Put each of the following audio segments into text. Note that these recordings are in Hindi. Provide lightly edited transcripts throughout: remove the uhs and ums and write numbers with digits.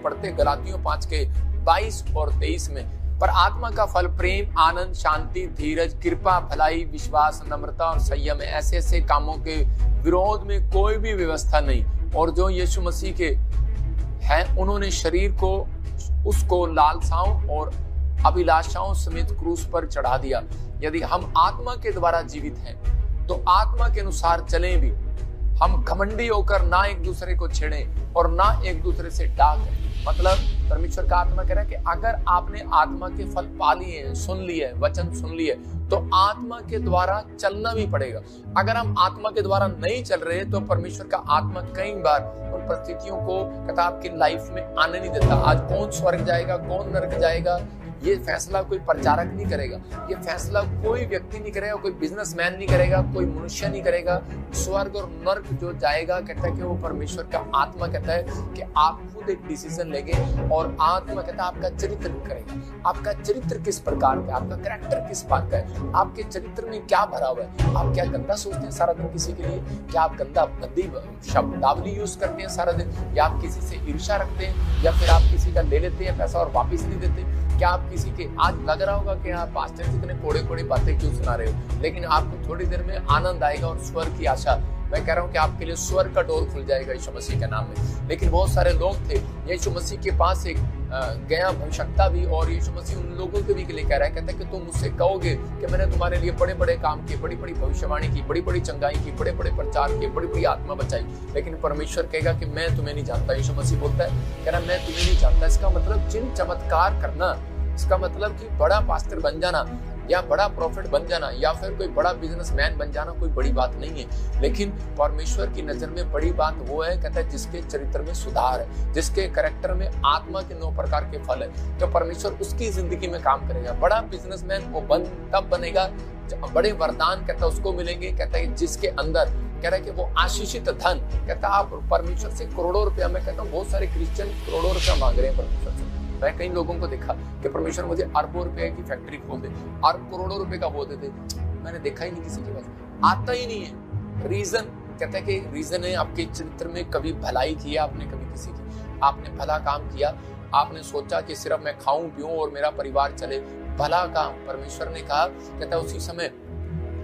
हम पढ़ते गलातियों 5 के 22 और 23 में, पर आत्मा का फल प्रेम, आनंद, शांति, धीरज, कृपा, भलाई, विश्वास, नम्रता और संयम है। ऐसे ऐसे कामों के विरोध में कोई भी व्यवस्था नहीं। और जो यीशु मसीह के हैं, उन्होंने शरीर को उसको लालसाओं और अभिलाषाओं समेत क्रूस पर चढ़ा दिया। यदि हम आत्मा के द्वारा जीवित हैं तो आत्मा के अनुसार चलें भी। हम घमंडी होकर ना एक दूसरे को छेड़ें और ना एक दूसरे से डाकें। मतलब परमेश्वर का आत्मा कह रहा है कि अगर आपने आत्मा के फल पा लिए हैं, सुन लिए, वचन सुन लिए, तो आत्मा के द्वारा चलना भी पड़ेगा। अगर हम आत्मा के द्वारा नहीं चल रहे तो परमेश्वर का आत्मा कई बार उन परिस्थितियों को कहता आपकी लाइफ में आने नहीं देता। आज कौन स्वर्ग जाएगा, कौन नरक जाएगा, ये फैसला कोई प्रचारक नहीं करेगा, ये फैसला कोई व्यक्ति नहीं करेगा, कोई बिजनेसमैन नहीं करेगा, कोई मनुष्य नहीं करेगा। स्वर्ग और नर्क जो जाएगा, कहता है कि वो परमेश्वर का आत्मा कहता है कि आप खुद एक डिसीजन लेंगे और आत्मा कहता है आपका चरित्र करेगा। आपका चरित्र किस प्रकार का, आपका कैरेक्टर किस बात का है, आपके चरित्र में क्या भरा हुआ है। आप क्या गंदा सोचते हैं सारा दिन किसी के लिए, क्या आप गंदा भद्दी शब्दावली यूज करते हैं सारा दिन, या आप किसी से ईर्ष्या रखते हैं, या फिर आप किसी का ले लेते हैं पैसा और वापिस नहीं देते। क्या आप किसी के, आज लग रहा होगा कि आप पास्टर कितने कोड़े कोड़े बातें क्यों सुना रहे हो, लेकिन आपको थोड़ी देर में आनंद आएगा और स्वर्ग की आशा। मैं कह रहा हूं कि आपके लिए स्वर्ग का डोर खुल जाएगा यीशु मसीह के नाम में। लेकिन बहुत सारे लोग थे, यीशु मसीह के पास एक गया भविष्यवक्ता भी, और यीशु मसीह उन लोगों के भी के लिए कह रहा है, कहता है कि तुम मुझसे कहोगे कि मैंने तुम्हारे लिए बड़े बड़े काम किए, बड़ी बड़ी भविष्यवाणी की, बड़ी बड़ी चंगाई की, बड़े बड़े प्रचार किए, बड़ी बड़ी आत्मा बचाई, लेकिन परमेश्वर कहेगा कि मैं तुम्हें नहीं जानता। यीशु मसीह बोलता है, कह रहा मैं तुम्हें नहीं जानता। इसका मतलब चिन्ह चमत्कार करना, इसका मतलब कि बड़ा पास्टर बन जाना या बड़ा प्रॉफिट बन जाना या फिर कोई बड़ा बिजनेसमैन बन जाना कोई बड़ी बात नहीं है। लेकिन परमेश्वर की नजर में बड़ी बात वो है, कहता है जिसके चरित्र में सुधार है, जिसके कैरेक्टर में आत्मा के 9 प्रकार के फल है, तो परमेश्वर उसकी जिंदगी में काम करेगा। बड़ा बिजनेसमैन वो तब बनेगा, बड़े वरदान कहता है उसको मिलेंगे, कहता है जिसके अंदर कह रहा है कि वो आशीषित धन, कहता है आप परमेश्वर से करोड़ों रुपया, मैं कहता हूँ बहुत सारे क्रिश्चियन करोड़ों रुपया मांग रहे हैं परमेश्वर से। मैं कई लोगों को देखा कि परमेश्वर मुझे अरबों रुपए की फैक्ट्री खोल दे, और करोड़ों रुपए का वो दे दे, मैंने देखा ही नहीं किसी के पास, आता ही नहीं है। रीजन कहता है कि रीजन है आपके चरित्र में कभी भलाई की है आपने, कभी किसी की आपने भला काम किया, आपने सोचा कि सिर्फ मैं खाऊं पीऊं और मेरा परिवार चले, भला काम। परमेश्वर ने कहा, कहता है उसी समय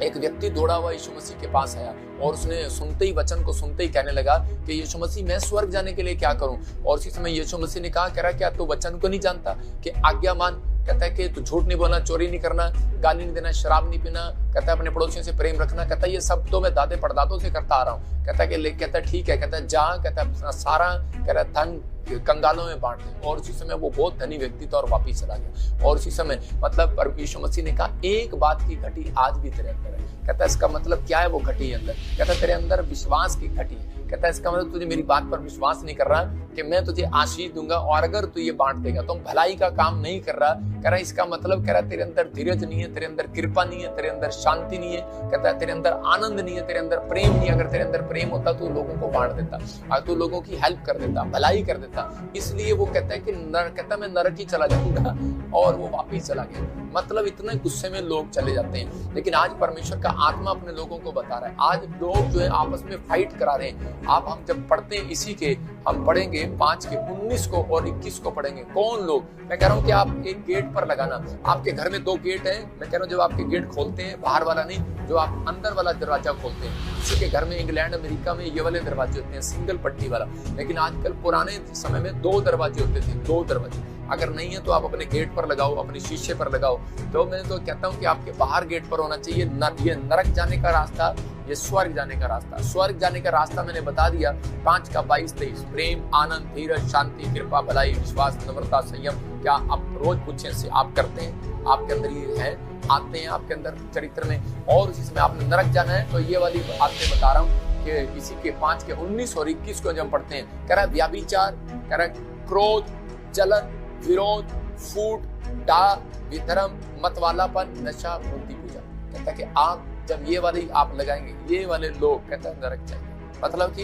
एक व्यक्ति दौड़ा हुआ यीशु मसीह के पास आया और उसने सुनते ही, वचन को सुनते ही कहने लगा कि यीशु मसीह मैं स्वर्ग जाने के लिए क्या करूं। और उसी समय यीशु मसीह ने कहा, कह रहा क्या तू वचन को नहीं जानता कि आज्ञा मान, कहता है कि तू झूठ नहीं बोलना, चोरी नहीं करना, गाली नहीं देना, शराब नहीं पीना, कहता है अपने पड़ोसियों से प्रेम रखना, कहता है ये सब तो मैं दादे परदादों से करता आ रहा हूँ। कहता है कि कहता है ठीक है, कहता है जा, कहता है सारा कह रहा धन कंगालों में बांट दे। और उसी समय वो बहुत धनी व्यक्ति था और वापिस चला गया। और उसी समय मतलब यीशु मसीह ने कहा एक बात की घटी आज भी तेरे अंदर है। कहता है इसका मतलब क्या है वो घटी अंदर, कहता है तेरे अंदर विश्वास की घटी है। कहता है इसका मतलब तुझे मेरी बात पर विश्वास नहीं कर रहा कि मैं तुझे आशीष दूंगा और अगर तू ये बांट देगा तो भलाई का काम नहीं कर रहा। कह रहा इसका मतलब, कह रहा तेरे अंदर धीरज नहीं है, तेरे अंदर कृपा नहीं है, तेरे अंदर शांति नहीं है, कहता है तेरे अंदर आनंद नहीं है, तेरे अंदर प्रेम नहीं है। अगर तेरे अंदर प्रेम होता तो लोगों को बांट देता, तू लोगों की हेल्प कर देता, भलाई कर देता। इसलिए वो कहता है कि कहता मैं नरक ही चला जाऊंगा, और वो वापिस चला गया। मतलब इतने गुस्से में लोग चले जाते हैं। लेकिन आज परमेश्वर का आत्मा अपने लोगों को बता रहा है, आज लोग जो है आपस में फाइट करा रहे हैं। आप हम जब पढ़ते हैं इसी के, हम पढ़ेंगे 5 के 19 को और 21 को पढ़ेंगे। कौन लोग, मैं कह रहा हूँ कि आप एक गेट पर लगाना, आपके घर में 2 गेट है। मैं कह रहा हूँ जब आपके गेट खोलते हैं, बाहर वाला नहीं, जो आप अंदर वाला दरवाजा खोलते हैं। किसी के घर में इंग्लैंड अमेरिका में ये वाले दरवाजे होते हैं, सिंगल पट्टी वाला। लेकिन आजकल पुराने समय में 2 दरवाजे होते थे, 2 दरवाजे। अगर नहीं है तो आप अपने गेट पर लगाओ, अपने शीशे पर लगाओ। तो मैं तो कहता हूँ कि आपके बाहर गेट पर होना चाहिए। ये नरक जाने का रास्ता, ये स्वर्ग जाने का रास्ता। स्वर्ग जाने का रास्ता मैंने बता दिया, 5 का 22-23, प्रेम, आनंद, धीरज, शांति, कृपा, भलाई, विश्वास, नम्रता, संयम। क्या आप रोज पूछे से आप करते हैं? आपके अंदर ये है, आते हैं आपके अंदर चरित्र में। और इसमें आपने नरक जाना है तो ये वाली आपने बता रहा हूँ कि इसी के 5 के 19 और 21 को जब पढ़ते हैं, कह रहा है व्याभिचार, कह रहा है क्रोध, जलन, विरोध, फूट, डाह, विधर्म, मतवालापन, नशा, मूर्ति पूजा। कहता है कि आप जब ये वाली आप लगाएंगे, ये वाले लोग कहता है नरक जाएंगे। मतलब कि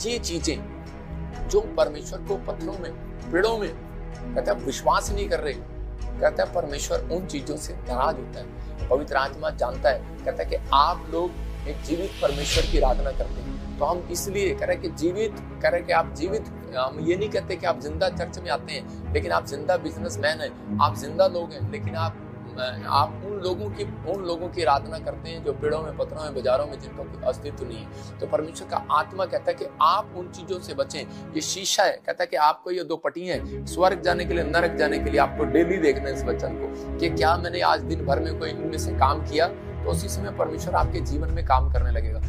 ये चीजें जो परमेश्वर को पत्थरों में, पेड़ों में कहता है विश्वास नहीं कर रहे, कहता है परमेश्वर उन चीजों से नाराज होता है। पवित्र आत्मा जानता है, कहता है कि आप लोग एक जीवित परमेश्वर की आराधना करते हैं। तो हम इसलिए कह रहे कि जीवित, कह रहे कि आप जीवित हम ये नहीं कहते कि आप जिंदा चर्च में आते हैं, लेकिन आप जिंदा बिजनेसमैन हैं, आप जिंदा लोग हैं, लेकिन आप उन लोगों की आराधना करते हैं जो पेड़ों में, पत्थरों में, बाजारों में, जिनका कोई अस्तित्व नहीं है। तो परमेश्वर का आत्मा कहता है कि आप उन चीजों से बचें। ये शीशा है, कहता है कि आपको ये 2 पट्टियां हैं, स्वर्ग जाने के लिए, नरक जाने के लिए। आपको डेली देखना है इस वचन को कि क्या मैंने आज दिन भर में कोई इनमें से काम किया, तो उसी समय परमेश्वर आपके जीवन में काम करने लगेगा।